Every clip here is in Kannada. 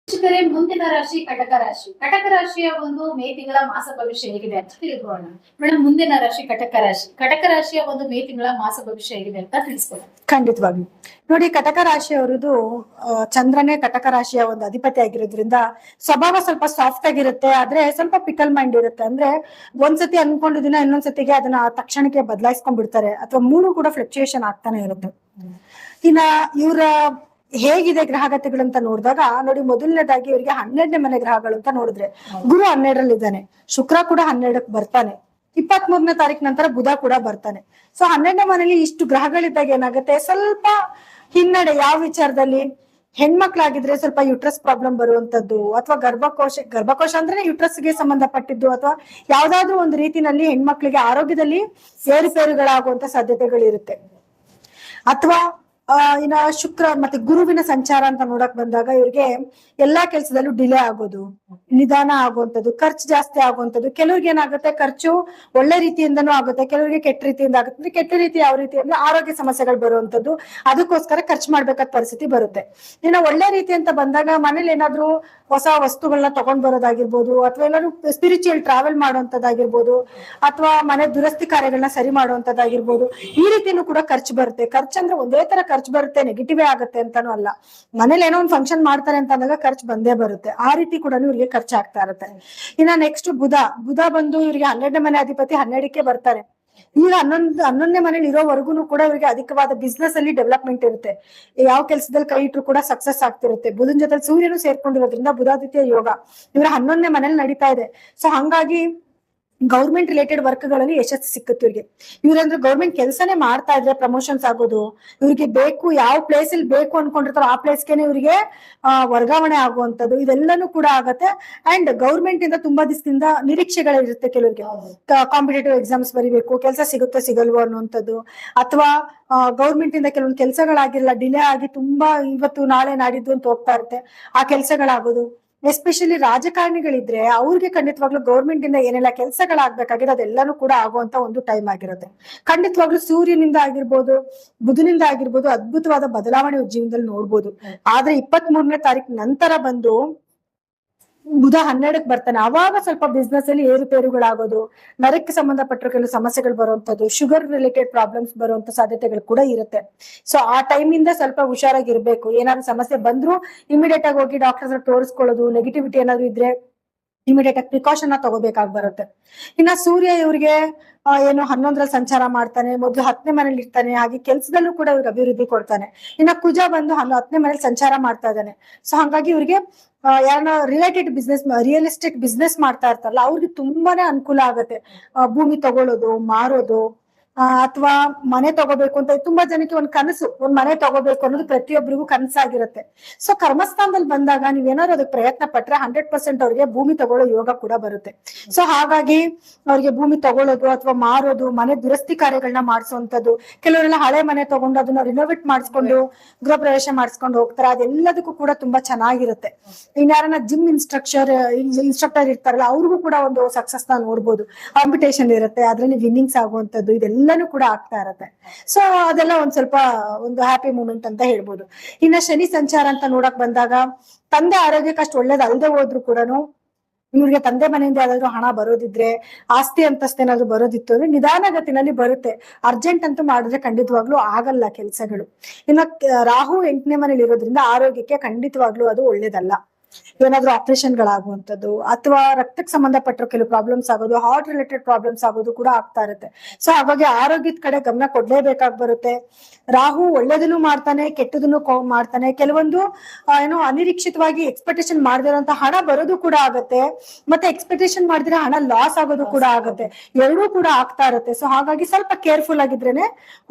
ವೀಕ್ಷಕರೇ, ಮುಂದಿನ ರಾಶಿ ಕಟಕ ರಾಶಿ. ಕಟಕ ರಾಶಿಯ ಒಂದು ಮೇ ತಿಂಗಳ ಮಾಸ ಭವಿಷ್ಯ ಹೇಗಿದೆ ಅಂತ ತಿಳಿದುಕೊಳ್ಳೋಣ. ಮೇಡಮ್, ಮುಂದಿನ ರಾಶಿ ಕಟಕ ರಾಶಿ. ಕಟಕ ರಾಶಿಯ ಒಂದು ಮೇ ತಿಂಗಳ ಮಾಸ ಭವಿಷ್ಯ ಹೇಗಿದೆ ಅಂತ ತಿಳಿಸ್ಕೊಳ್ಳೋಣ. ಖಂಡಿತವಾಗಿ ನೋಡಿ, ಕಟಕ ರಾಶಿಯವರದು ಚಂದ್ರನೇ ಕಟಕ ರಾಶಿಯ ಒಂದು ಅಧಿಪತಿ ಆಗಿರೋದ್ರಿಂದ ಸ್ವಭಾವ ಸ್ವಲ್ಪ ಸಾಫ್ಟ್ ಆಗಿರುತ್ತೆ. ಆದ್ರೆ ಸ್ವಲ್ಪ ಪಿಕಲ್ ಮೈಂಡ್ ಇರುತ್ತೆ. ಅಂದ್ರೆ ಒಂದ್ಸತಿ ಅನ್ಕೊಂಡಿದಿನ ಇನ್ನೊಂದ್ಸತಿಗೆ ಅದನ್ನ ತಕ್ಷಣಕ್ಕೆ ಬದಲಾಯಿಸ್ಕೊಂಡ್ ಬಿಡ್ತಾರೆ, ಅಥವಾ ಮೂರು ಕೂಡ ಫ್ಲಕ್ಚುಯೇಷನ್ ಆಗ್ತಾನೆ ಇರುತ್ತೆ. ಇನ್ನ ಇವರ ಹೇಗಿದೆ ಗ್ರಹಗತಿಗಳಂತ ನೋಡಿದಾಗ ನೋಡಿ, ಮೊದಲನೇದಾಗಿ ಇವರಿಗೆ 12ನೇ ಮನೆ ಗ್ರಹಗಳು ಅಂತ ನೋಡಿದ್ರೆ ಗುರು 12ರಲ್ಲಿ ಇದ್ದಾನೆ, ಶುಕ್ರ ಕೂಡ 12ಕ್ಕೆ ಬರ್ತಾನೆ, 23ನೇ ತಾರೀಕು ನಂತರ ಬುಧ ಕೂಡ ಬರ್ತಾನೆ. ಸೊ 12ನೇ ಮನೆಯಲ್ಲಿ ಇಷ್ಟು ಗ್ರಹಗಳಿದ್ದಾಗ ಏನಾಗುತ್ತೆ, ಸ್ವಲ್ಪ ಹಿನ್ನಡೆ ಯಾವ ವಿಚಾರದಲ್ಲಿ, ಹೆಣ್ಮಕ್ಳಾಗಿದ್ರೆ ಸ್ವಲ್ಪ ಯುಟ್ರಸ್ ಪ್ರಾಬ್ಲಮ್ ಬರುವಂತದ್ದು, ಅಥವಾ ಗರ್ಭಕೋಶ ಅಂದ್ರೆ ಯುಟ್ರಸ್ಗೆ ಸಂಬಂಧಪಟ್ಟಿದ್ದು, ಅಥವಾ ಯಾವ್ದಾದ್ರು ಒಂದು ರೀತಿನಲ್ಲಿ ಹೆಣ್ಮಕ್ಳಿಗೆ ಆರೋಗ್ಯದಲ್ಲಿ ಏರುಪೇರುಗಳಾಗುವಂತ ಸಾಧ್ಯತೆಗಳಿರುತ್ತೆ. ಅಥವಾ ಇನ್ನ ಶುಕ್ರ ಮತ್ತೆ ಗುರುವಿನ ಸಂಚಾರ ಅಂತ ನೋಡಕ್ ಬಂದಾಗ ಇವ್ರಿಗೆ ಎಲ್ಲಾ ಕೆಲ್ಸದಲ್ಲೂ ಡಿಲೇ ಆಗೋದು, ನಿಧಾನ ಆಗುವಂಥದ್ದು, ಖರ್ಚು ಜಾಸ್ತಿ ಆಗುವಂಥದ್ದು. ಕೆಲವ್ರಿಗೆ ಏನಾಗುತ್ತೆ, ಖರ್ಚು ಒಳ್ಳೆ ರೀತಿಯಿಂದನೂ ಆಗುತ್ತೆ, ಕೆಲವರಿಗೆ ಕೆಟ್ಟ ರೀತಿಯಿಂದ ಆಗುತ್ತೆ. ಕೆಟ್ಟ ರೀತಿ ಯಾವ ರೀತಿ ಅಂದ್ರೆ ಆರೋಗ್ಯ ಸಮಸ್ಯೆಗಳು ಬರುವಂತದ್ದು, ಅದಕ್ಕೋಸ್ಕರ ಖರ್ಚು ಮಾಡ್ಬೇಕಾದ ಪರಿಸ್ಥಿತಿ ಬರುತ್ತೆ. ಇನ್ನು ಒಳ್ಳೆ ರೀತಿ ಅಂತ ಬಂದಾಗ ಮನೇಲಿ ಏನಾದ್ರು ಹೊಸ ವಸ್ತುಗಳನ್ನ ತಗೊಂಡ್ ಬರೋದಾಗಿರ್ಬೋದು, ಅಥವಾ ಏನಾದ್ರು ಸ್ಪಿರಿಚುವಲ್ ಟ್ರಾವೆಲ್ ಮಾಡುವಂತದ್ದಾಗಿರ್ಬೋದು, ಅಥವಾ ಮನೆ ದುರಸ್ತಿ ಕಾರ್ಯಗಳನ್ನ ಸರಿ ಮಾಡುವಂತದ್ದಾಗಿರ್ಬೋದು. ಈ ರೀತಿನೂ ಕೂಡ ಖರ್ಚು ಬರುತ್ತೆ. ಖರ್ಚಂದ್ರೆ ಒಂದೇ ತರ ಖರ್ಚು ಬರುತ್ತೆ, ನೆಗೆಟಿವ್ ಆಗುತ್ತೆ ಅಂತಾನು ಅಲ್ಲ. ಮನೇಲಿ ಏನೋ ಒಂದು ಫಂಕ್ಷನ್ ಮಾಡ್ತಾರೆ ಅಂತ ಅಂದಾಗ ಖರ್ಚು ಬಂದೇ ಬರುತ್ತೆ. ಆ ರೀತಿ ಕೂಡ ಇವ್ರಿಗೆ ಖರ್ಚು ಆಗ್ತಾ ಇರುತ್ತೆ. ಇನ್ನ ನೆಕ್ಸ್ಟ್ ಬುಧ ಬಂದು ಇವ್ರಿಗೆ 12ನೇ ಮನೆ ಅಧಿಪತಿ 12ಕ್ಕೆ ಬರ್ತಾರೆ. ಈಗ 11ನೇ ಮನೇಲಿ ಇರೋವರೆಗೂ ಕೂಡ ಇವರಿಗೆ ಅಧಿಕವಾದ ಬಿಸ್ನೆಸ್ ಅಲ್ಲಿ ಡೆವಲಪ್ಮೆಂಟ್ ಇರುತ್ತೆ. ಯಾವ ಕೆಲಸದಲ್ಲಿ ಕೈ ಇಟ್ರು ಕೂಡ ಸಕ್ಸಸ್ ಆಗ್ತಿರುತ್ತೆ. ಬುಧನ್ ಜೊತೆ ಸೂರ್ಯನು ಸೇರ್ಕೊಂಡಿರೋದ್ರಿಂದ ಬುಧಾದಿತ್ಯ ಯೋಗ ಇವರ 11ನೇ ಮನೇಲಿ ನಡೀತಾ ಇದೆ. ಸೊ ಹಂಗಾಗಿ ಗೌರ್ಮೆಂಟ್ ರಿಲೇಟೆಡ್ ವರ್ಕ್ ಗಳಲ್ಲಿ ಯಶಸ್ಸು ಸಿಕ್ಕುತ್ತೆ ಇವ್ರಿಗೆ. ಇವ್ರಂದ್ರೆ ಗೌರ್ಮೆಂಟ್ ಕೆಲಸನೇ ಮಾಡ್ತಾ ಇದ್ರೆ ಪ್ರಮೋಷನ್ಸ್ ಆಗೋದು, ಇವ್ರಿಗೆ ಬೇಕು ಯಾವ ಪ್ಲೇಸ್ ಅಲ್ಲಿ ಬೇಕು ಅನ್ಕೊಂಡಿರ್ತಾರೋ ಆ ಪ್ಲೇಸ್ಗೆನೆ ಇವರಿಗೆ ವರ್ಗಾವಣೆ ಆಗುವಂತದ್ದು, ಇದೆಲ್ಲಾನು ಕೂಡ ಆಗತ್ತೆ. ಅಂಡ್ ಗೌರ್ಮೆಂಟ್ ಇಂದ ತುಂಬಾ ದಿವಸದಿಂದ ನಿರೀಕ್ಷೆಗಳಿರುತ್ತೆ ಕೆಲವರಿಗೆ. ಕಾಂಪಿಟೇಟಿವ್ ಎಕ್ಸಾಮ್ಸ್ ಬರಿಬೇಕು, ಕೆಲಸ ಸಿಗುತ್ತೋ ಸಿಗಲ್ವೋ ಅನ್ನುವಂಥದ್ದು, ಅಥವಾ ಗೌರ್ಮೆಂಟ್ ಇಂದ ಕೆಲವೊಂದು ಕೆಲಸಗಳಾಗಿರಲ್ಲ, ಡಿಲೇ ಆಗಿ ತುಂಬಾ ಇವತ್ತು ನಾಳೆ ನಾಡಿದ್ದು ಅಂತ ಹೋಗ್ತಾ ಇರುತ್ತೆ, ಆ ಕೆಲಸಗಳಾಗೋದು. ಎಸ್ಪೆಷಲಿ ರಾಜಕಾರಣಿಗಳಿದ್ರೆ ಅವ್ರಿಗೆ ಖಂಡಿತವಾಗ್ಲೂ ಗೌರ್ಮೆಂಟ್ ಇಂದ ಏನೆಲ್ಲ ಕೆಲಸಗಳಾಗ್ಬೇಕಾಗಿದೆ ಅದೆಲ್ಲಾನು ಕೂಡ ಆಗುವಂತ ಒಂದು ಟೈಮ್ ಆಗಿರುತ್ತೆ. ಖಂಡಿತವಾಗ್ಲೂ ಸೂರ್ಯನಿಂದ ಆಗಿರ್ಬೋದು, ಬುಧನಿಂದ ಆಗಿರ್ಬೋದು ಅದ್ಭುತವಾದ ಬದಲಾವಣೆ ಜೀವನದಲ್ಲಿ ನೋಡ್ಬೋದು. ಆದ್ರೆ 23ನೇ ತಾರೀಕು ನಂತರ ಬಂದು ಬುಧ 12ಕ್ಕೆ ಬರ್ತಾನೆ. ಅವಾಗ ಸ್ವಲ್ಪ ಬಿಸ್ನೆಸ್ ಅಲ್ಲಿ ಏರುಪೇರುಗಳಾಗೋದು, ನರಕ್ಕೆ ಸಂಬಂಧಪಟ್ಟಿರೋ ಕೆಲವು ಸಮಸ್ಯೆಗಳು ಬರುವಂತದ್ದು, ಶುಗರ್ ರಿಲೇಟೆಡ್ ಪ್ರಾಬ್ಲಮ್ಸ್ ಬರುವಂತ ಸಾಧ್ಯತೆಗಳು ಕೂಡ ಇರುತ್ತೆ. ಸೊ ಆ ಟೈಮ್ ಇಂದ ಸ್ವಲ್ಪ ಹುಷಾರಾಗಿರ್ಬೇಕು. ಏನಾದ್ರು ಸಮಸ್ಯೆ ಬಂದ್ರು ಇಮಿಡಿಯೇಟ್ ಆಗಿ ಹೋಗಿ ಡಾಕ್ಟರ್ ಹತ್ರ ತೋರಿಸ್ಕೊಳ್ಳೋದು, ನೆಗೆಟಿವಿಟಿ ಏನಾದ್ರು ಇದ್ರೆ ಇಮಿಡಿಯೇಟ್ ಆಗಿ ಪ್ರಿಕಾಷನ್ ತಗೋಬೇಕಾಗಿ ಬರುತ್ತೆ. ಇನ್ನ ಸೂರ್ಯ ಇವ್ರಿಗೆ ಏನು 11ರಲ್ಲಿ ಸಂಚಾರ ಮಾಡ್ತಾನೆ, ಮೊದಲು 10ನೇ ಮನೇಲಿ ಇರ್ತಾನೆ, ಹಾಗೆ ಕೆಲ್ಸದಲ್ಲೂ ಕೂಡ ಇವ್ರಿಗೆ ಅಭಿವೃದ್ಧಿ ಕೊಡ್ತಾನೆ. ಇನ್ನ ಕುಜ ಬಂದು 10ನೇ ಮನೇಲಿ ಸಂಚಾರ ಮಾಡ್ತಾ ಇದ್ದಾನೆ. ಸೊ ಹಂಗಾಗಿ ಇವ್ರಿಗೆ ಯಾರನ್ನ ರಿಲೇಟೆಡ್ ಬಿಸ್ನೆಸ್, ರಿಯಲಿಸ್ಟಿಕ್ ಬಿಸ್ನೆಸ್ ಮಾಡ್ತಾ ಇರ್ತಾರಲ್ಲ ಅವ್ರಿಗೆ ತುಂಬಾನೇ ಅನುಕೂಲ ಆಗುತ್ತೆ. ಭೂಮಿ ತಗೊಳ್ಳೋದು, ಮಾರೋದು, ಅಥವಾ ಮನೆ ತಗೋಬೇಕು ಅಂತ ತುಂಬಾ ಜನಕ್ಕೆ ಒಂದ್ ಕನಸು, ಒಂದ್ ಮನೆ ತಗೋಬೇಕು ಅನ್ನೋದು ಪ್ರತಿಯೊಬ್ಬರಿಗೂ ಕನಸಾಗಿರುತ್ತೆ. ಸೊ ಕರ್ಮಸ್ಥಾನದಲ್ಲಿ ಬಂದಾಗ ನೀವೇನಾದ್ರು ಅದಕ್ಕೆ ಪ್ರಯತ್ನ ಪಟ್ರೆ 100% ಅವ್ರಿಗೆ ಭೂಮಿ ತಗೊಳ್ಳೋ ಯೋಗ ಕೂಡ ಬರುತ್ತೆ. ಸೊ ಹಾಗಾಗಿ ಅವ್ರಿಗೆ ಭೂಮಿ ತಗೊಳ್ಳೋದು ಅಥವಾ ಮಾರೋದು, ಮನೆ ದುರಸ್ತಿ ಕಾರ್ಯಗಳನ್ನ ಮಾಡಿಸುವಂತದ್ದು, ಕೆಲವರೆಲ್ಲ ಹಳೆ ಮನೆ ತಗೊಂಡು ಅದನ್ನ ರಿನೋವೇಟ್ ಮಾಡಿಸ್ಕೊಂಡು ಗೃಹ ಪ್ರವೇಶ ಮಾಡಿಸ್ಕೊಂಡು ಹೋಗ್ತಾರೆ, ಅದೆಲ್ಲದಕ್ಕೂ ಕೂಡ ತುಂಬಾ ಚೆನ್ನಾಗಿರುತ್ತೆ. ಇನ್ಯಾರನ್ನ ಜಿಮ್ ಇನ್ಸ್ಟ್ರಕ್ಟರ್ ಇರ್ತಾರಲ್ಲ ಅವ್ರಿಗೂ ಕೂಡ ಒಂದು ಸಕ್ಸಸ್ ನ ನೋಡ್ಬೋದು. ಕಾಂಪಿಟೇಷನ್ ಇರುತ್ತೆ, ಅದ್ರಲ್ಲಿ ವಿನ್ನಿಂಗ್ಸ್ ಆಗುವಂತದ್ದು ಇದೆಲ್ಲಾನು ಕೂಡ ಆಗ್ತಾ ಇರತ್ತೆ. ಸೊ ಅದೆಲ್ಲ ಒಂದ್ ಸ್ವಲ್ಪ ಒಂದು ಹ್ಯಾಪಿ ಮೂಮೆಂಟ್ ಅಂತ ಹೇಳ್ಬೋದು. ಇನ್ನ ಶನಿ ಸಂಚಾರ ಅಂತ ನೋಡಕ್ ಬಂದಾಗ ತಂದೆ ಆರೋಗ್ಯಕ್ಕೆ ಅಷ್ಟು ಒಳ್ಳೇದಲ್ದೆ ಹೋದ್ರು ಕೂಡ ಇವ್ರಿಗೆ ತಂದೆ ಮನೆಯಿಂದ ಯಾವ್ದಾದ್ರು ಹಣ ಬರೋದಿದ್ರೆ, ಆಸ್ತಿ ಅಂತಸ್ತೇನಾದ್ರು ಬರೋದಿತ್ತು ಅಂದ್ರೆ ನಿಧಾನಗತಿನಲ್ಲಿ ಬರುತ್ತೆ. ಅರ್ಜೆಂಟ್ ಅಂತೂ ಮಾಡಿದ್ರೆ ಖಂಡಿತವಾಗ್ಲೂ ಆಗಲ್ಲ ಕೆಲ್ಸಗಳು. ಇನ್ನ ರಾಹು 8ನೇ ಮನೇಲಿ ಇರೋದ್ರಿಂದ ಆರೋಗ್ಯಕ್ಕೆ ಖಂಡಿತವಾಗ್ಲೂ ಅದು ಒಳ್ಳೇದಲ್ಲ. ಏನಾದ್ರು ಆಪರೇಷನ್ ಗಳಾಗುವಂಥದ್ದು, ಅಥವಾ ರಕ್ತಕ್ಕೆ ಸಂಬಂಧಪಟ್ಟಿರೋ ಕೆಲವು ಪ್ರಾಬ್ಲಮ್ಸ್ ಆಗೋದು, ಹಾರ್ಟ್ ರಿಲೇಟೆಡ್ ಪ್ರಾಬ್ಲಮ್ಸ್ ಆಗೋದು ಕೂಡ ಆಗ್ತಾ ಇರುತ್ತೆ. ಸೊ ಹಾಗಾಗಿ ಆರೋಗ್ಯದ ಕಡೆ ಗಮನ ಕೊಡ್ಲೇಬೇಕಾಗಿ ಬರುತ್ತೆ. ರಾಹು ಒಳ್ಳೇದನ್ನು ಮಾಡ್ತಾನೆ, ಕೆಟ್ಟದನ್ನು ಮಾಡ್ತಾನೆ. ಕೆಲವೊಂದು ಏನೋ ಅನಿರೀಕ್ಷಿತವಾಗಿ ಎಕ್ಸ್ಪೆಕ್ಟೇಷನ್ ಮಾಡದಿರೋಂತ ಹಣ ಬರೋದು ಕೂಡ ಆಗತ್ತೆ, ಮತ್ತೆ ಎಕ್ಸ್ಪೆಕ್ಟೇಷನ್ ಮಾಡಿದ್ರೆ ಹಣ ಲಾಸ್ ಆಗೋದು ಕೂಡ ಆಗತ್ತೆ. ಎರಡೂ ಕೂಡ ಆಗ್ತಾ ಇರುತ್ತೆ. ಸೊ ಹಾಗಾಗಿ ಸ್ವಲ್ಪ ಕೇರ್ಫುಲ್ ಆಗಿದ್ರೇನೆ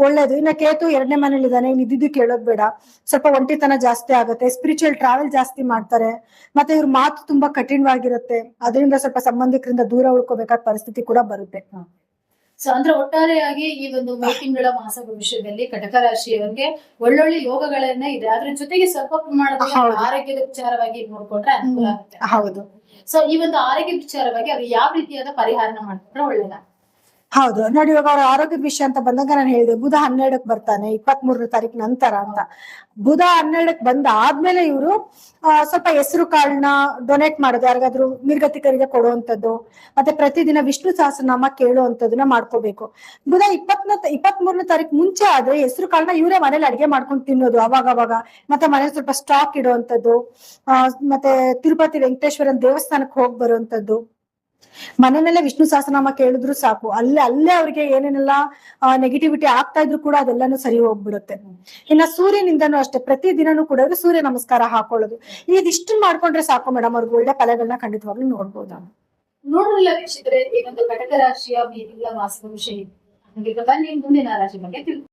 ಒಳ್ಳೇದು. ಇನ್ನ ಕೇತು 2ನೇ ಮನೇಲಿ ಇದ್ದಾನೆ, ಇದ್ದಿದ್ದು ಕೇಳೋದ್ ಬೇಡ, ಸ್ವಲ್ಪ ಒಂಟಿತನ ಜಾಸ್ತಿ ಆಗುತ್ತೆ, ಸ್ಪಿರಿಚುವಲ್ ಟ್ರಾವೆಲ್ ಜಾಸ್ತಿ ಮಾಡ್ತಾರೆ, ಮತ್ತೆ ಇವ್ರ ಮಾತು ತುಂಬಾ ಕಠಿಣವಾಗಿರುತ್ತೆ, ಅದರಿಂದ ಸ್ವಲ್ಪ ಸಂಬಂಧಿಕರಿಂದ ದೂರ ಉಳ್ಕೋಬೇಕಾದ ಪರಿಸ್ಥಿತಿ ಕೂಡ ಬರುತ್ತೆ. ಸೊ ಅಂದ್ರೆ ಒಟ್ಟಾರೆಯಾಗಿ ಈ ಒಂದು ಮೇ ತಿಂಗಳ ಮಾಸ ಭವಿಷ್ಯದಲ್ಲಿ ಕಟಕ ರಾಶಿಯವರಿಗೆ ಒಳ್ಳೊಳ್ಳೆ ಯೋಗಗಳನ್ನೇ ಇದೆ. ಅದ್ರ ಜೊತೆಗೆ ಸ್ವಲ್ಪ ಪ್ರಮಾಣದ ಆರೋಗ್ಯದ ವಿಚಾರವಾಗಿ ನೋಡ್ಕೊಂಡ್ರೆ ಅನುಕೂಲ ಆಗುತ್ತೆ. ಹೌದು. ಸೊ ಈ ಒಂದು ಆರೋಗ್ಯ ವಿಚಾರವಾಗಿ ಅವ್ರು ಯಾವ ರೀತಿಯಾದ ಪರಿಹಾರ ಮಾಡ್ಕೊಂಡ್ರೆ ಒಳ್ಳೇದ? ಹೌದು ನೋಡಿ, ಇವಾಗ ಅವ್ರ ಆರೋಗ್ಯದ ವಿಷಯ ಅಂತ ಬಂದಾಗ ನಾನು ಹೇಳಿದೆ ಬುಧ 12ಕ್ಕೆ ಬರ್ತಾನೆ 23ನೇ ತಾರೀಕು ನಂತರ ಅಂತ. ಬುಧ 12ಕ್ಕೆ ಬಂದ ಆದ್ಮೇಲೆ ಇವರು ಸ್ವಲ್ಪ ಹೆಸರು ಕಾಳನ್ನ ಡೊನೇಟ್ ಮಾಡೋದು, ಯಾರಿಗಾದ್ರೂ ನಿರ್ಗತಿಕರಿಗೆ ಕೊಡುವಂತದ್ದು, ಮತ್ತೆ ಪ್ರತಿದಿನ ವಿಷ್ಣು ಸಹಸ್ರನಾಮ ಕೇಳುವಂತದನ್ನ ಮಾಡ್ಕೋಬೇಕು. ಬುಧ 23ನೇ ತಾರೀಕು ಮುಂಚೆ ಆದ್ರೆ ಹೆಸರು ಕಾಳನ್ನ ಇವರೇ ಮನೇಲಿ ಅಡಿಗೆ ಮಾಡ್ಕೊಂಡು ತಿನ್ನೋದು ಅವಾಗ, ಮತ್ತೆ ಮನೇಲಿ ಸ್ವಲ್ಪ ಸ್ಟಾಕ್ ಇಡುವಂತದ್ದು, ಮತ್ತೆ ತಿರುಪತಿ ವೆಂಕಟೇಶ್ವರನ್ ದೇವಸ್ಥಾನಕ್ಕೆ ಹೋಗಿ ಬರುವಂತದ್ದು, ಮನೆಯಲ್ಲೇ ವಿಷ್ಣು ಸಹಸ್ರನಾಮ ಕೇಳಿದ್ರು ಸಾಕು, ಅಲ್ಲೇ ಅವ್ರಿಗೆ ಏನೇನೆಲ್ಲ ನೆಗೆಟಿವಿಟಿ ಆಗ್ತಾ ಇದ್ರು ಕೂಡ ಅದೆಲ್ಲಾನು ಸರಿ ಹೋಗ್ಬಿಡುತ್ತೆ. ಇನ್ನ ಸೂರ್ಯನಿಂದನೂ ಅಷ್ಟೇ, ಪ್ರತಿ ದಿನನೂ ಕೂಡ ಅವ್ರು ಸೂರ್ಯ ನಮಸ್ಕಾರ ಹಾಕೊಳ್ಳೋದು, ಇದಿಷ್ಟು ಮಾಡ್ಕೊಂಡ್ರೆ ಸಾಕು ಮೇಡಮ್, ಅವ್ರಿಗೆ ಒಳ್ಳೆ ಫಲಗಳನ್ನ ಖಂಡಿತವಾಗ್ಲೂ ನೋಡ್ಬೋದು. ನೋಡಲ್ಲ ವೀಕ್ಷಕರೇ, ಈ ಒಂದು ಕಟಕ ರಾಶಿಯ ಈ ತಿಂಗಳ ಮಾಸದ ವಿಷಯ. ಹಾಗೆ ಬನ್ನಿ ಮುಂದಿನ ರಾಶಿ ಬಗ್ಗೆ ತಿಳ್ಕೊಳ್ಳೋಣ.